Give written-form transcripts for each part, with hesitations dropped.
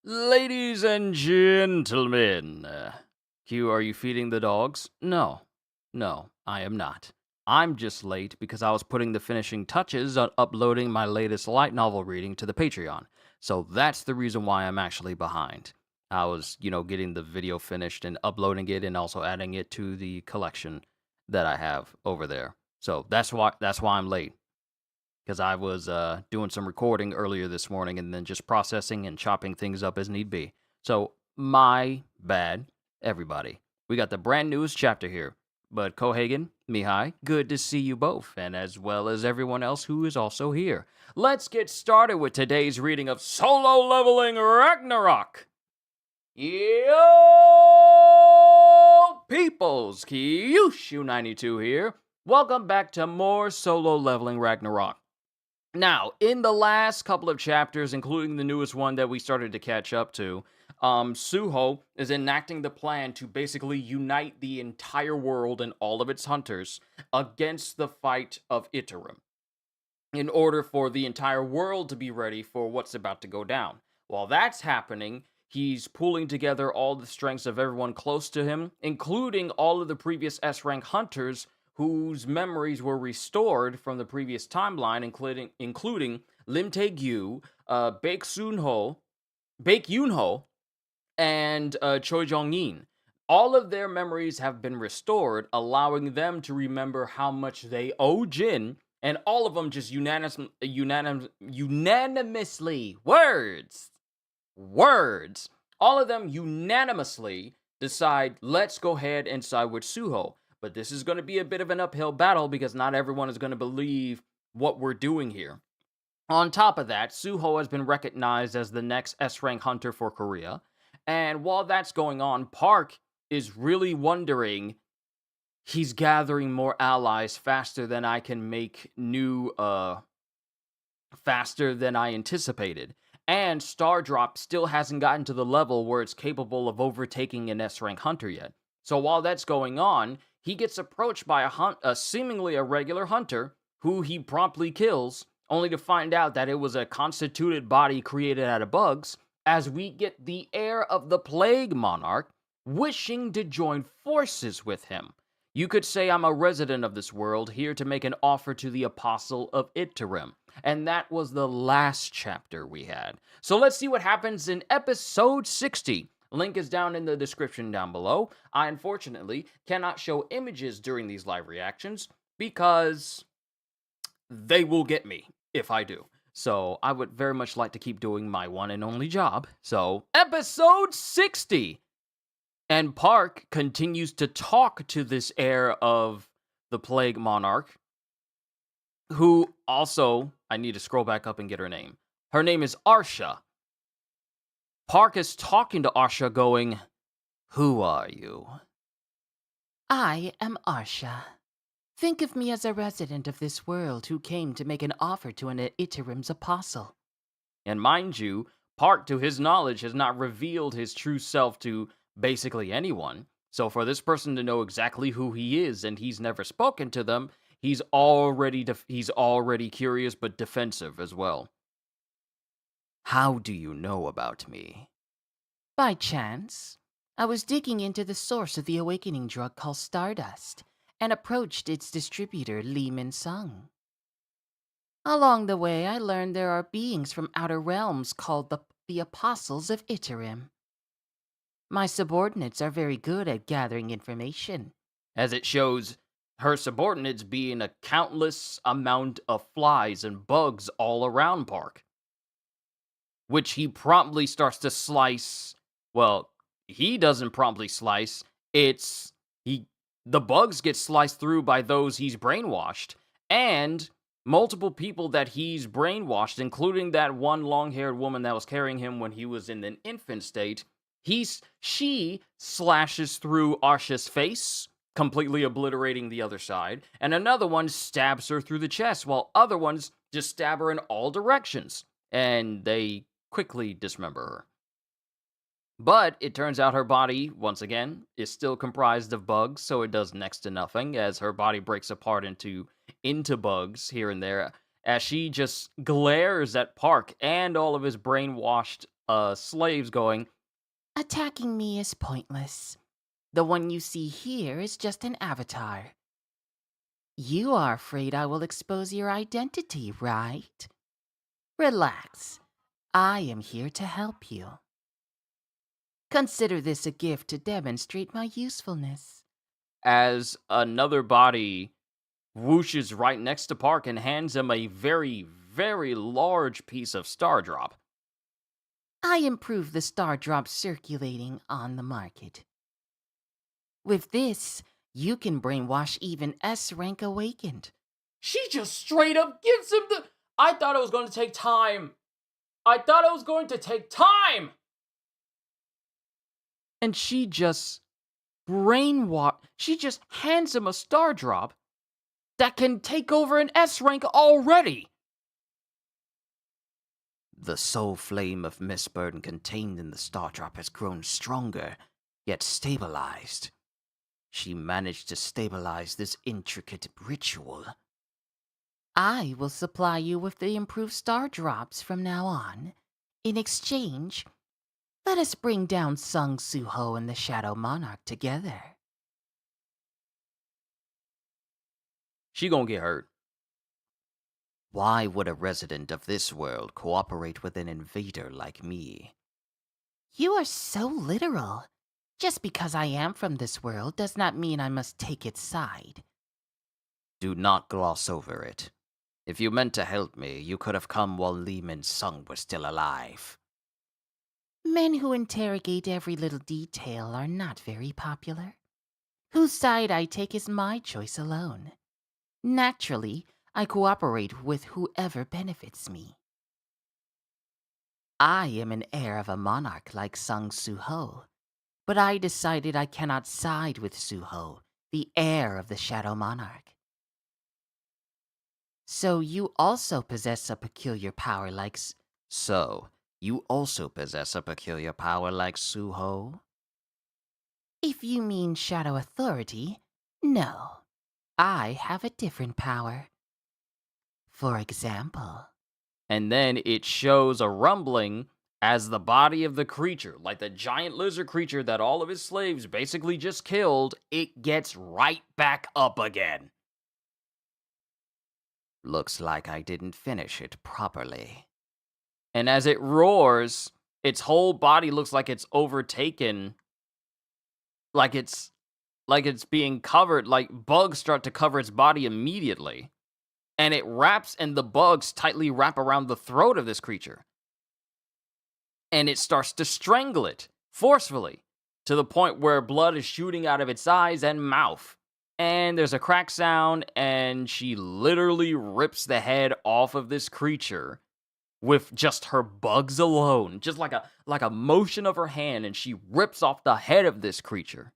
Ladies and gentlemen, Q, are you feeding the dogs? No, no, I am not. I'm just late because I was putting the finishing touches on uploading my latest light novel reading to the Patreon. So that's the reason why I'm actually behind. I was, getting the video finished and uploading it and also adding it to the collection that I have over there. So that's why I'm late because I was doing some recording earlier this morning and then just processing and chopping things up as need be. So, my bad, everybody. We got the brand newest chapter here. But Cohagen, Mihai, good to see you both, and as well as everyone else who is also here. Let's get started with today's reading of Solo Leveling Ragnarok. Yo, peoples, Qushu 92 here. Welcome back to more Solo Leveling Ragnarok. Now, in the last couple of chapters, including the newest one that we started to catch up to, Suho is enacting the plan to basically unite the entire world and all of its hunters against the fight of Iterum in order for the entire world to be ready for what's about to go down. While that's happening, he's pulling together all the strengths of everyone close to him, including all of the previous S-rank hunters whose memories were restored from the previous timeline, including Lim Tae-gyu, Baek Yoon-ho, and Choi Jong-in. All of their memories have been restored, allowing them to remember how much they owe Jin, and all of them just unanimously, words, all of them unanimously decide, let's go ahead and side with Suho. But this is going to be a bit of an uphill battle because not everyone is going to believe what we're doing here. On top of that, Suho has been recognized as the next S-rank hunter for Korea. And while that's going on, Park is really wondering, he's gathering more allies faster than I can make faster than I anticipated. And Stardrop still hasn't gotten to the level where it's capable of overtaking an S-rank hunter yet. So while that's going on, he gets approached by a seemingly a regular hunter who he promptly kills, only to find out that it was a constituted body created out of bugs, as we get the heir of the Plague Monarch wishing to join forces with him. You could say I'm a resident of this world, here to make an offer to the Apostle of Iterum. And that was the last chapter we had. So let's see what happens in episode 60. Link is down in the description down below. I unfortunately cannot show images during these live reactions because they will get me if I do. So I would very much like to keep doing my one and only job. So episode 60. And Park continues to talk to this heir of the Plague Monarch, who also, I need to scroll back up and get her name. Her name is Arsha. Park is talking to Arsha going, "Who are you?" I am Arsha. Think of me as a resident of this world who came to make an offer to an Iterum's apostle. And mind you, Park, to his knowledge, has not revealed his true self to basically anyone. So for this person to know exactly who he is and he's never spoken to them, he's already curious but defensive as well. How do you know about me? By chance, I was digging into the source of the awakening drug called Stardust and approached its distributor, Lee Min-sung. Along the way, I learned there are beings from outer realms called the Apostles of Iterum. My subordinates are very good at gathering information. As it shows her subordinates being a countless amount of flies and bugs all around Park, which he promptly starts to slice. Well, he doesn't promptly slice. The bugs get sliced through by those he's brainwashed, and multiple people that he's brainwashed, including that one long-haired woman that was carrying him when he was in an infant state. She slashes through Arsha's face, completely obliterating the other side, and another one stabs her through the chest, while other ones just stab her in all directions, and they quickly dismember her. But it turns out her body, once again, is still comprised of bugs, so it does next to nothing, as her body breaks apart into bugs here and there, as she just glares at Park and all of his brainwashed slaves going, Attacking me is pointless. The one you see here is just an avatar. You are afraid I will expose your identity, right? Relax. I am here to help you. Consider this a gift to demonstrate my usefulness. as another body whooshes right next to Park and hands him a very, very large piece of star drop. I improve the star drop circulating on the market. With this, you can brainwash even S rank awakened. She just straight up gives him the. I thought it was going to take time. I thought it was going to take time. And she just She just hands him a star drop that can take over an S rank already. The soul flame of Mistburn contained in the star drop has grown stronger, yet stabilized. She managed to stabilize this intricate ritual. I will supply you with the improved star drops from now on. In exchange, let us bring down Sung Suho and the Shadow Monarch together. She gonna get hurt. Why would a resident of this world cooperate with an invader like me? You are so literal. Just because I am from this world does not mean I must take its side. Do not gloss over it. If you meant to help me, you could have come while Li Min Sung was still alive. Men who interrogate every little detail are not very popular. Whose side I take is my choice alone. Naturally, I cooperate with whoever benefits me. I am an heir of a monarch like Sung Suho, but I decided I cannot side with Suho, the heir of the Shadow Monarch. So you also possess a peculiar power like So, you also possess a peculiar power like Suho? If you mean Shadow Authority, no. I have a different power. For example, And then it shows a rumbling as the body of the creature, like the giant lizard creature that all of his slaves basically just killed, it gets right back up again. Looks like I didn't finish it properly. And as it roars, its whole body looks like it's overtaken, like it's being covered, like bugs start to cover its body immediately. And it wraps, and the bugs tightly wrap around the throat of this creature. And it starts to strangle it forcefully to the point where blood is shooting out of its eyes and mouth. And there's a crack sound, and she literally rips the head off of this creature with just her bugs alone, just like a motion of her hand, and she rips off the head of this creature.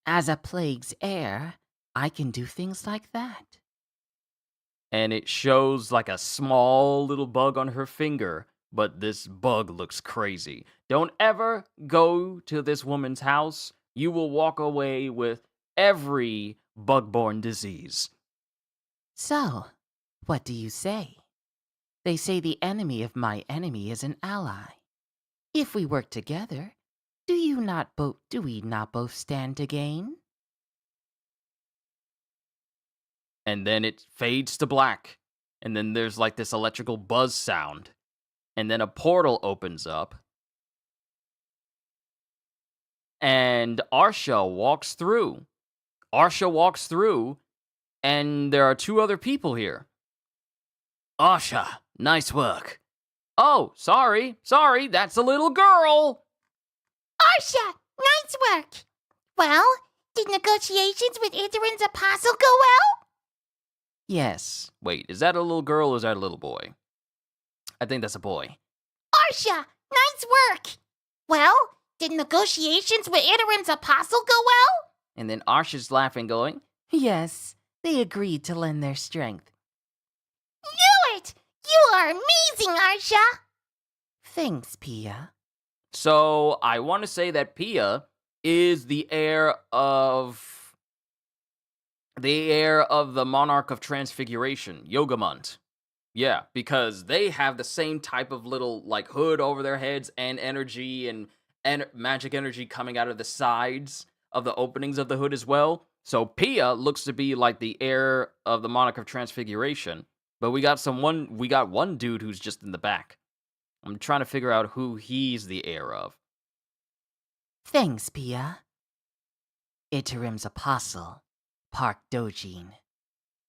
as a plague's heir, I can do things like that. And it shows like a small little bug on her finger, but this bug looks crazy. Don't ever go to this woman's house. You will walk away with every bug-borne disease. So, what do you say? They say the enemy of my enemy is an ally. If we work together, do we not both stand to gain? And then it fades to black. And then there's like this electrical buzz sound. And then a portal opens up. And Arsha walks through. And there are two other people here. Arsha, nice work. Oh, sorry, that's a little girl. Arsha, nice work. Well, did negotiations with Idarin's apostle go well? Yes. Wait, is that a little girl or is that a little boy? I think that's a boy. Arsha, nice work. Well, did negotiations with Idarin's apostle go well? And then Arsha's laughing, going, Yes, they agreed to lend their strength. Knew it! You are amazing, Arsha! Thanks, Pia. So I want to say that Pia is the heir of the Monarch of Transfiguration, Yogamont. Yeah, because they have the same type of little like hood over their heads and energy and magic energy coming out of the sides of the openings of the hood as well. So Pia looks to be like the heir of the Monarch of Transfiguration, but we got one dude who's just in the back. I'm trying to figure out who he's the heir of. Thanks, Pia. Iterim's apostle, Park Dojin.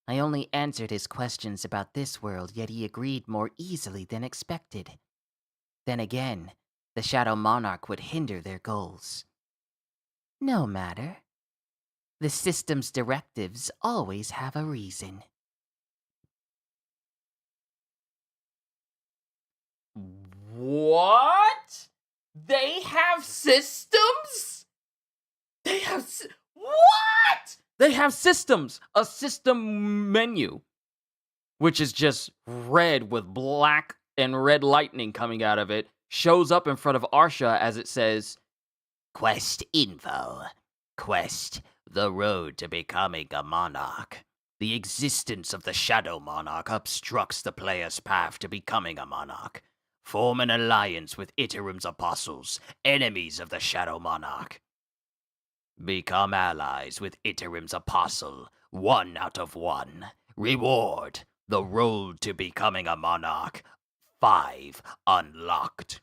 I only answered his questions about this world, yet he agreed more easily than expected. Then again, the Shadow Monarch would hinder their goals. No matter. The system's directives always have a reason. What? They have systems? What? They have systems. A system menu, which is just red with black and red lightning coming out of it, shows up in front of Arsha as it says, Quest info. Quest, the road to becoming a monarch. The existence of the Shadow Monarch obstructs the player's path to becoming a monarch. Form an alliance with Iterim's apostles, enemies of the Shadow Monarch. Become allies with Iterim's apostle, 1 out of 1. Reward, the road to becoming a monarch, 5 unlocked.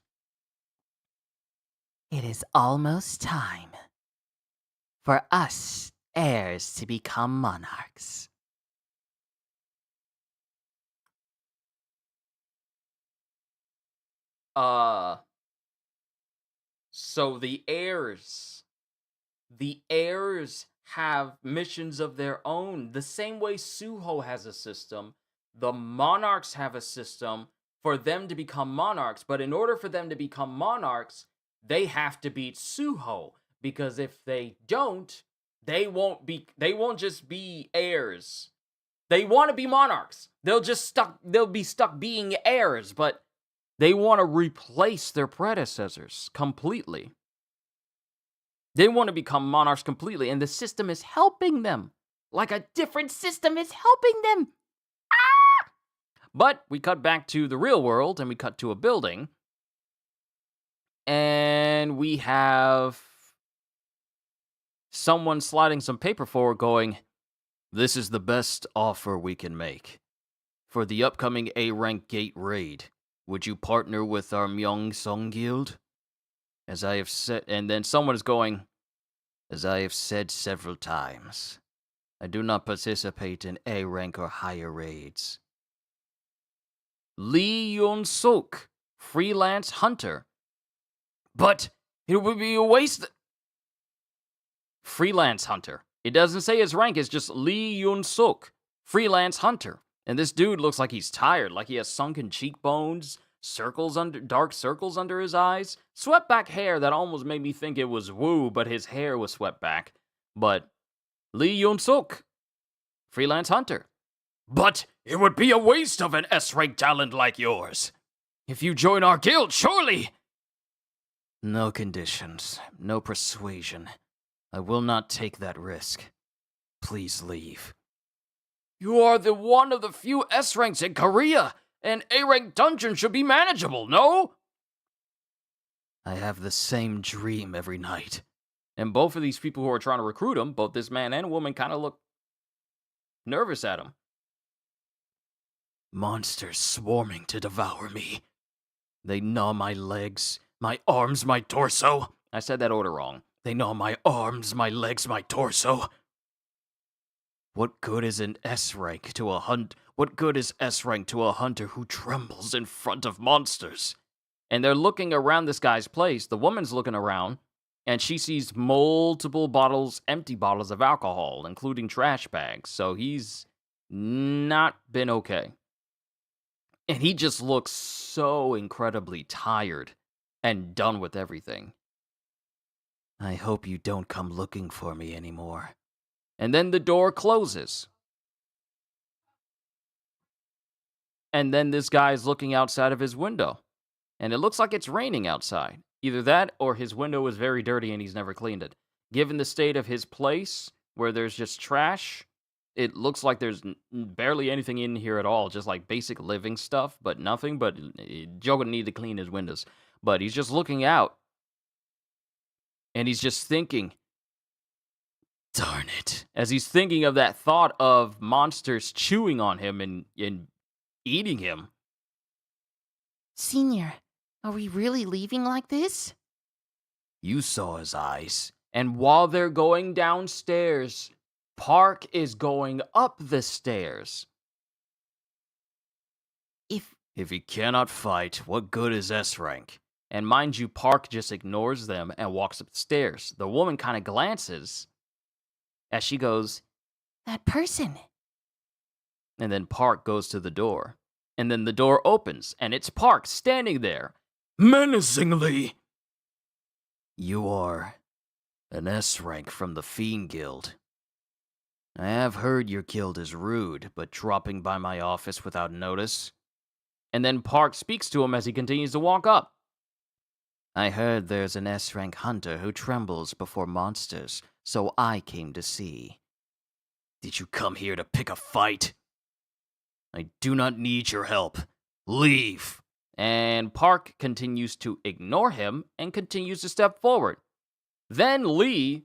It is almost time for us heirs to become monarchs. So the heirs have missions of their own. The same way Suho has a system, the monarchs have a system for them to become monarchs. But in order for them to become monarchs, they have to beat Suho. Because if they don't, they won't just be heirs. They want to be monarchs. They'll be stuck being heirs, but they want to replace their predecessors completely. They want to become monarchs completely, and the system is helping them. Like a different system is helping them. Ah! But we cut back to the real world, and we cut to a building. And we have someone sliding some paper forward going, "This is the best offer we can make. For the upcoming A-Rank Gate Raid, would you partner with our Myeong-sung Guild? As I have said," and then someone is going, "As I have said several times, I do not participate in A-Rank or higher raids." Lee Yun-suk, freelance hunter. But it would be a waste. Freelance hunter. It doesn't say his rank, it's just Lee Yun-suk, freelance hunter. And this dude looks like he's tired, like he has sunken cheekbones, dark circles under his eyes, swept back hair that almost made me think it was Wu, but his hair was swept back. But Lee Yun-suk, freelance hunter. But it would be a waste of an S-rank talent like yours. If you join our guild, surely. No conditions, no persuasion. I will not take that risk. Please leave. You are one of the few S-ranks in Korea. An A-rank dungeon should be manageable, no? I have the same dream every night. And both of these people who are trying to recruit him, both this man and woman, kind of look nervous at him. Monsters swarming to devour me. They gnaw my legs, my arms, my torso. I said that order wrong. They gnaw my arms, my legs, my torso. What good is an S-rank to a What good is S-rank to a hunter who trembles in front of monsters? And they're looking around this guy's place. The woman's looking around, and she sees multiple empty bottles of alcohol, including trash bags. So he's not been okay. And he just looks so incredibly tired and done with everything. I hope you don't come looking for me anymore. And then the door closes. And then this guy's looking outside of his window. And it looks like it's raining outside. Either that or his window is very dirty and he's never cleaned it. Given the state of his place, where there's just trash, It looks like there's barely anything in here at all, just like basic living stuff, but nothing. But Joe gonna need to clean his windows. But he's just looking out, and he's just thinking, darn it. As he's thinking of that thought of monsters chewing on him and eating him. Senior, are we really leaving like this? You saw his eyes. And while they're going downstairs, Park is going up the stairs. If he cannot fight, what good is S rank? And mind you, Park just ignores them and walks up the stairs. The woman kind of glances as she goes, That person. and then Park goes to the door. And then the door opens, and it's Park standing there, menacingly. You are an S rank from the Fiend Guild. I have heard your guild is rude, but dropping by my office without notice. And then Park speaks to him as he continues to walk up. I heard there's an S rank hunter who trembles before monsters, so I came to see. Did you come here to pick a fight? I do not need your help. Leave. And Park continues to ignore him and continues to step forward. Then Lee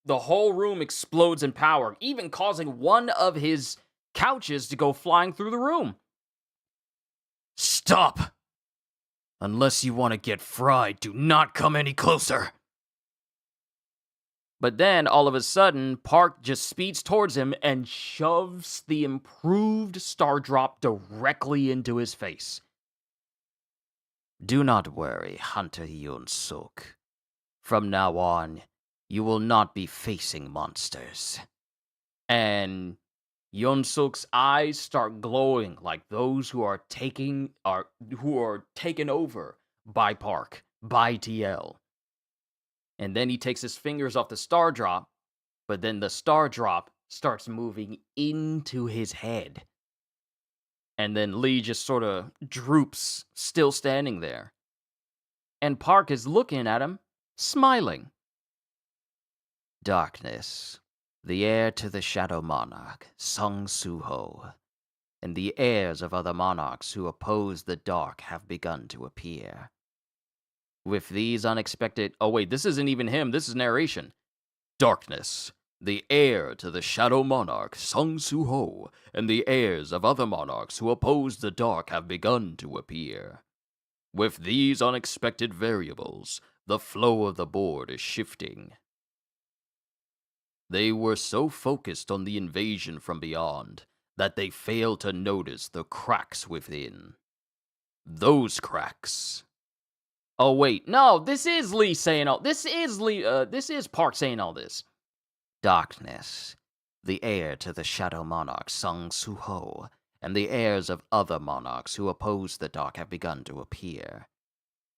the whole room explodes in power, even causing one of his couches to go flying through the room. Stop! Unless you want to get fried, do not come any closer. But then, all of a sudden, Park just speeds towards him and shoves the improved Star Drop directly into his face. Do not worry, Hunter Yun-suk. From now on, you will not be facing monsters. And Yun-suk's eyes start glowing like those who are taken over by Park, by TL. And then he takes his fingers off the Star Drop, but then the Star Drop starts moving into his head. And then Lee just sort of droops, still standing there. And Park is looking at him, smiling. Darkness, the heir to the Shadow Monarch, Sung Su-ho, and the heirs of other monarchs who oppose the dark have begun to appear. With these unexpected... Oh, wait, this isn't even him. This is narration. Darkness, the heir to the Shadow Monarch, Sung Su-ho, and the heirs of other monarchs who oppose the dark have begun to appear. With these unexpected variables, the flow of the board is shifting. They were so focused on the invasion from beyond that they failed to notice the cracks within. Those cracks... Oh, wait. No, this is Lee saying all... This is Park saying all this. Darkness, the heir to the Shadow Monarch, Sung Su-ho, and the heirs of other monarchs who oppose the dark have begun to appear.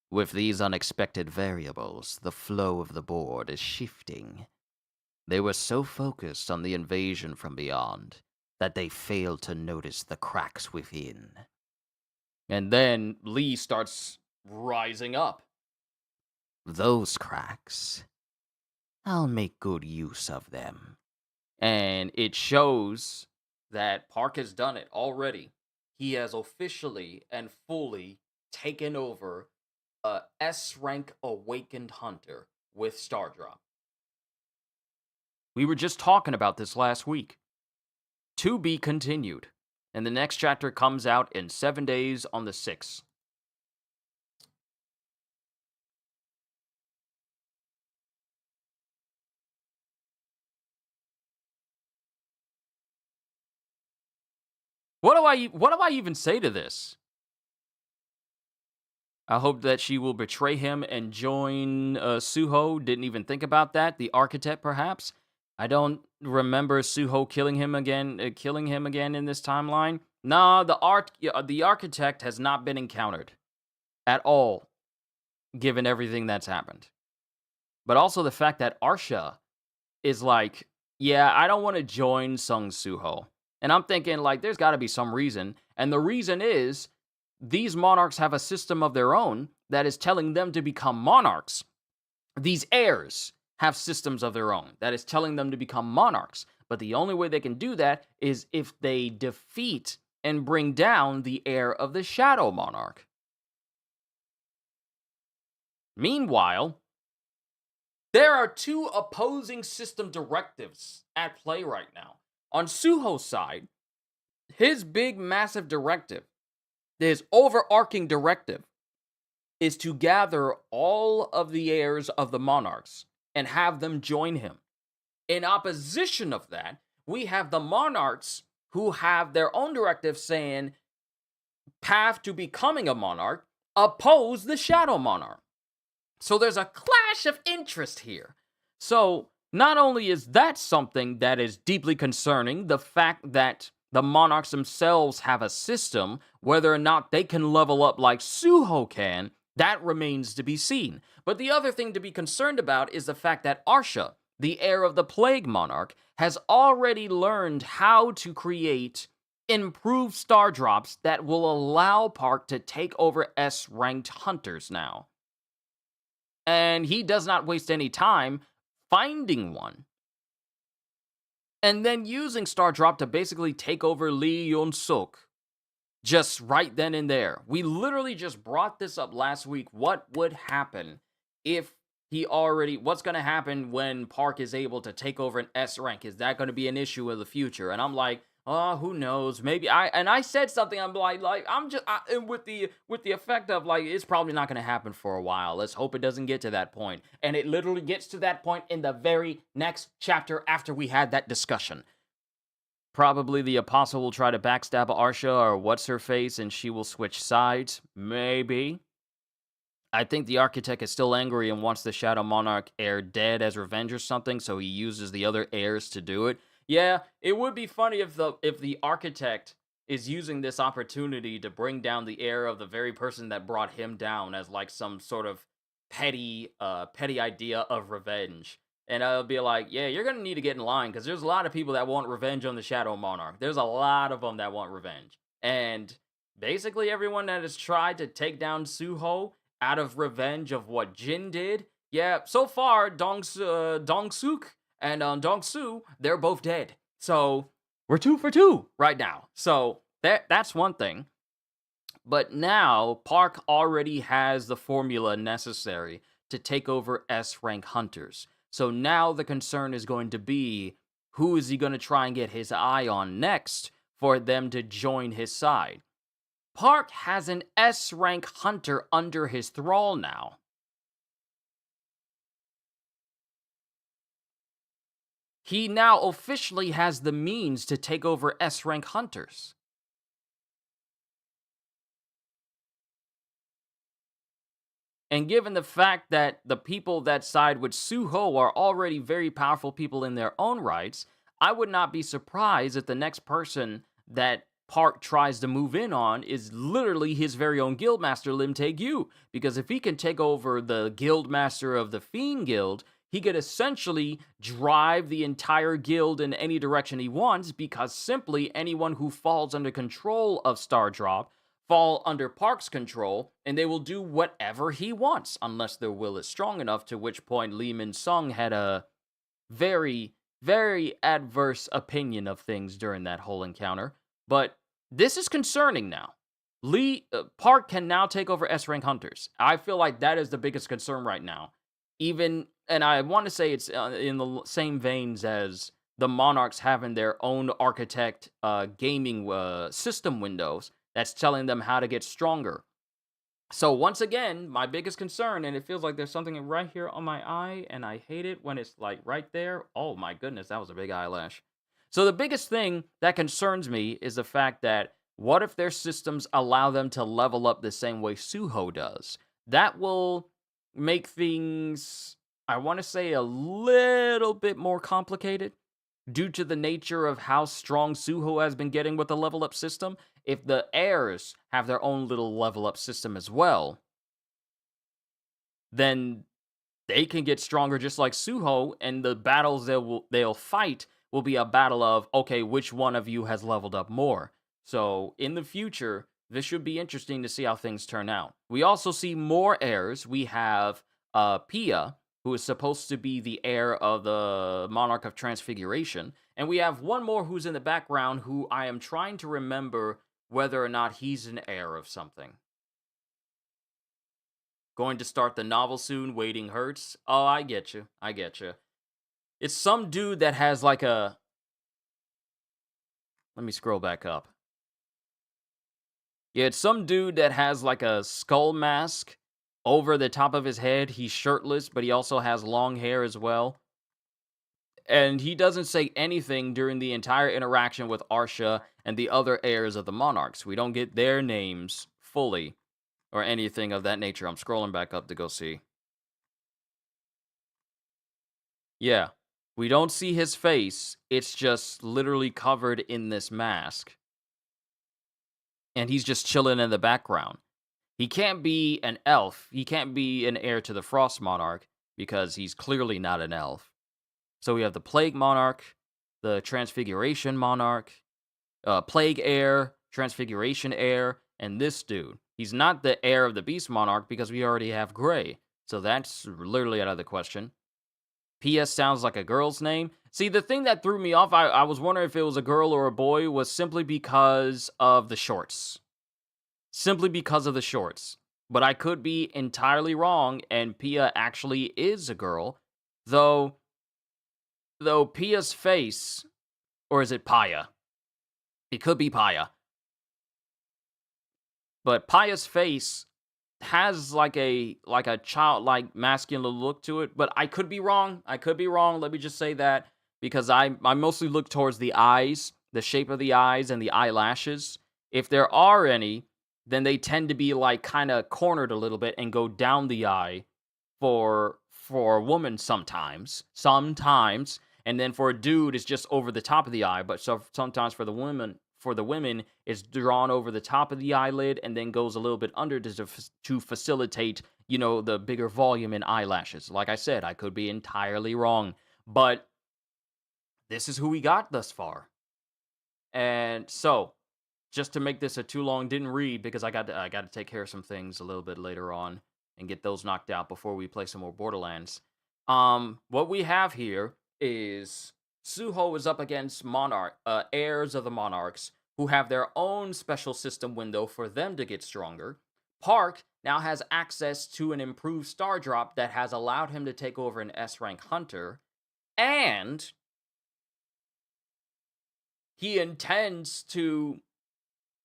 With these unexpected variables, the flow of the board is shifting. They were so focused on the invasion from beyond that they failed to notice the cracks within. And then Lee starts rising up. Those cracks, I'll make good use of them. And it shows that Park has done it already. He has officially and fully taken over a S-rank awakened hunter with Star Drop. We were just talking about this last week. To be continued. And the next chapter comes out in 7 days on the 6th. What do I even say to this? I hope that she will betray him and join Suho. Didn't even think about that. The architect, perhaps. I don't remember Suho killing him again in this timeline. Nah, the architect has not been encountered at all, given everything that's happened. But also the fact that Arsha is like, yeah, I don't want to join Sung Suho. And I'm thinking, like, there's got to be some reason. And the reason is, these monarchs have a system of their own that is telling them to become monarchs. These heirs have systems of their own that is telling them to become monarchs. But the only way they can do that is if they defeat and bring down the heir of the Shadow Monarch. Meanwhile, there are two opposing system directives at play right now. On Suho's side, his big, massive directive, his overarching directive, is to gather all of the heirs of the monarchs and have them join him. In opposition of that, we have the monarchs who have their own directive saying, path to becoming a monarch, oppose the Shadow Monarch. So there's a clash of interest here. So not only is that something that is deeply concerning, the fact that the monarchs themselves have a system, whether or not they can level up like Suho can, that remains to be seen. But the other thing to be concerned about is the fact that Arsha, the heir of the Plague Monarch, has already learned how to create improved star drops that will allow Park to take over S-ranked hunters now. And he does not waste any time finding one. And then using Star Drop to basically take over Lee Yun-suk. Just right then and there. We literally just brought this up last week. What would happen if what's going to happen when Park is able to take over an S rank? Is that going to be an issue in the future? And I'm like, oh, who knows? Maybe I said something. I'm like I'm just with the effect of like it's probably not going to happen for a while. Let's hope it doesn't get to that point. And it literally gets to that point in the very next chapter after we had that discussion. Probably the Apostle will try to backstab Arsha or what's her face, and she will switch sides. Maybe. I think the Architect is still angry and wants the Shadow Monarch heir dead as revenge or something, so he uses the other heirs to do it. Yeah, it would be funny if the Architect is using this opportunity to bring down the heir of the very person that brought him down as like some sort of petty idea of revenge. And I'll be like, yeah, you're gonna need to get in line because there's a lot of people that want revenge on the Shadow Monarch. There's a lot of them that want revenge. And basically everyone that has tried to take down Suho out of revenge of what Jin did, yeah, so far, Dong-suk and Dong-su, they're both dead. So, we're 2 for 2 right now. So, that's one thing. But now, Park already has the formula necessary to take over S-rank hunters. So now the concern is going to be, who is he going to try and get his eye on next for them to join his side? Park has an S-rank hunter under his thrall now. He now officially has the means to take over S-rank hunters. And given the fact that the people that side with Suho are already very powerful people in their own rights, I would not be surprised if the next person that Park tries to move in on is literally his very own guildmaster, Lim Tae-gyu. Because if he can take over the guildmaster of the Fiend Guild, he could essentially drive the entire guild in any direction he wants, because simply anyone who falls under control of Stardrop fall under Park's control, and they will do whatever he wants, unless their will is strong enough, to which point Lee Min-sung had a very, very adverse opinion of things during that whole encounter. But this is concerning now. Park can now take over S-rank hunters. I feel like that is the biggest concern right now. Even, and I want to say it's in the same veins as the Monarchs having their own Architect gaming system windows that's telling them how to get stronger. So once again, my biggest concern, and it feels like there's something right here on my eye, and I hate it when it's like right there. Oh my goodness, that was a big eyelash. So the biggest thing that concerns me is the fact that what if their systems allow them to level up the same way Suho does? That will make things, I want to say, a little bit more complicated due to the nature of how strong Suho has been getting with the level up system. If the heirs have their own little level up system as well, then they can get stronger just like Suho, and the battles they'll fight will be a battle of, okay, which one of you has leveled up more? So in the future, this should be interesting to see how things turn out. We also see more heirs. We have Pia, who is supposed to be the heir of the Monarch of Transfiguration, And we have one more who's in the background who I am trying to remember whether or not he's an heir of something. Going to start the novel soon, waiting hurts. Oh, I get you. I get you. It's some dude that has like a... Let me scroll back up. Yeah, it's some dude that has like a skull mask over the top of his head. He's shirtless, but he also has long hair as well. And he doesn't say anything during the entire interaction with Arsha and the other heirs of the monarchs. We don't get their names fully or anything of that nature. I'm scrolling back up to go see. Yeah, we don't see his face. It's just literally covered in this mask. And he's just chilling in the background. He can't be an elf. He can't be an heir to the Frost Monarch because he's clearly not an elf. So we have the Plague Monarch, the Transfiguration Monarch, Plague Heir, Transfiguration Heir, and this dude. He's not the heir of the Beast Monarch because we already have Gray. So that's literally out of the question. PS sounds like a girl's name. See, the thing that threw me off, I was wondering if it was a girl or a boy, was simply because of the shorts. Simply because of the shorts. But I could be entirely wrong, and Pia actually is a girl. Though Pia's face, or is it Paya? It could be Paya. But Paya's face has like a childlike masculine look to it, but I could be wrong. Let me just say that because I mostly look towards the eyes, the shape of the eyes and the eyelashes. If there are any, then they tend to be like kind of cornered a little bit and go down the eye for a woman sometimes, and then for a dude it's just over the top of the eye, but sometimes for the women it's drawn over the top of the eyelid and then goes a little bit under to facilitate, the bigger volume in eyelashes. Like I said, I could be entirely wrong, but this is who we got thus far. And so, just to make this a too long, didn't read because I got to take care of some things a little bit later on and get those knocked out before we play some more Borderlands. What we have here is Suho is up against heirs of the monarchs who have their own special system window for them to get stronger. Park now has access to an improved star drop that has allowed him to take over an S rank hunter, and he intends to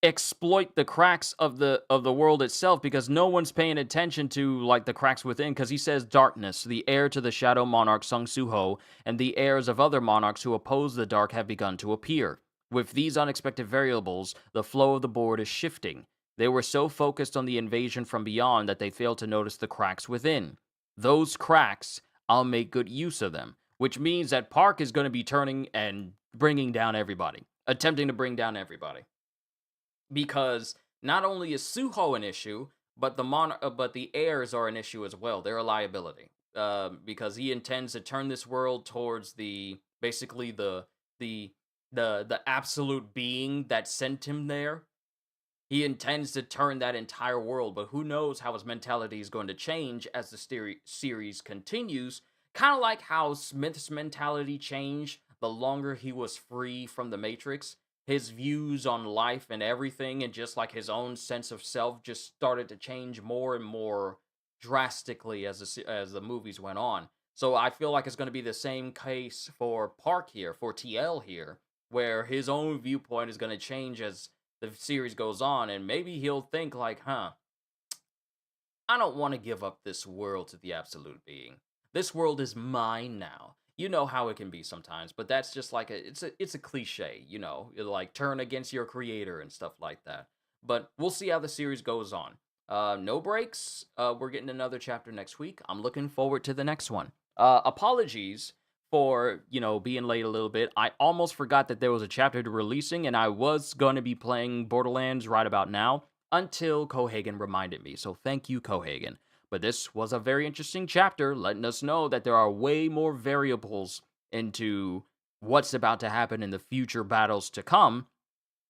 exploit the cracks of the world itself because no one's paying attention to like the cracks within, because he says darkness, the heir to the shadow monarch Sung Suho, and the heirs of other monarchs who oppose the dark have begun to appear. With these unexpected variables, the flow of the board is shifting. They were so focused on the invasion from beyond that they failed to notice the cracks within. Those cracks, I'll make good use of them, which means that Park is going to be turning and bringing down everybody, attempting to bring down everybody. Because not only is Suho an issue, but the heirs are an issue as well. They're a liability. Because he intends to turn this world towards the absolute being that sent him there. He intends to turn that entire world, but who knows how his mentality is going to change as the series continues. Kind of like how Smith's mentality changed the longer he was free from the Matrix. His views on life and everything, and just like his own sense of self, just started to change more and more drastically as the movies went on. So I feel like it's going to be the same case for Park here, for TL here, where his own viewpoint is going to change as the series goes on, and maybe he'll think like, I don't want to give up this world to the absolute being. This world is mine now. You know how it can be sometimes, but that's just like it's a cliche, like turn against your creator and stuff like that. But we'll see how the series goes on. No breaks. We're getting another chapter next week. I'm looking forward to the next one. Apologies for, being late a little bit. I almost forgot that there was a chapter to releasing, and I was going to be playing Borderlands right about now until Cohagen reminded me. So thank you, Cohagen. But this was a very interesting chapter, letting us know that there are way more variables into what's about to happen in the future battles to come,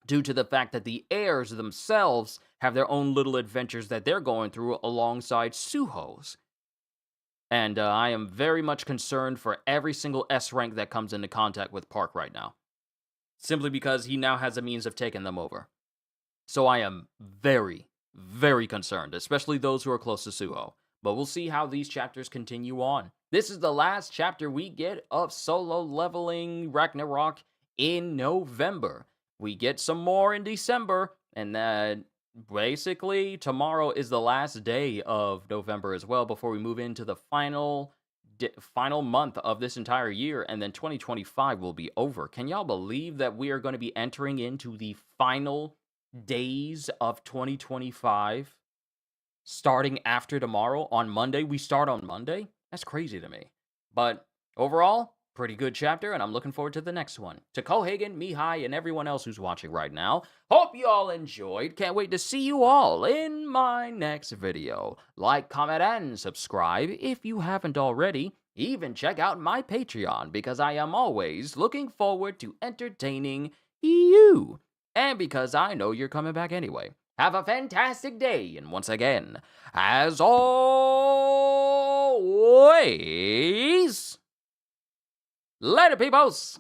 due to the fact that the heirs themselves have their own little adventures that they're going through alongside Suho's. And I am very much concerned for every single S rank that comes into contact with Park right now. Simply because he now has a means of taking them over. So I am very, very concerned, especially those who are close to Suho. But we'll see how these chapters continue on. This is the last chapter we get of solo leveling Ragnarok in November. We get some more in December, and then basically tomorrow is the last day of November as well before we move into the final month of this entire year, and then 2025 will be over. Can y'all believe that we are going to be entering into the final days of 2025 starting after tomorrow? On Monday, we start on Monday. That's crazy to me. But overall, pretty good chapter, and I'm looking forward to the next one. To Kohagen, Mihai, and everyone else who's watching right now, hope you all enjoyed. Can't wait to see you all in my next video. Like, comment, and subscribe if you haven't already. Even check out my Patreon, because I am always looking forward to entertaining you. And because I know you're coming back anyway. Have a fantastic day, and once again, as always, later, peoples!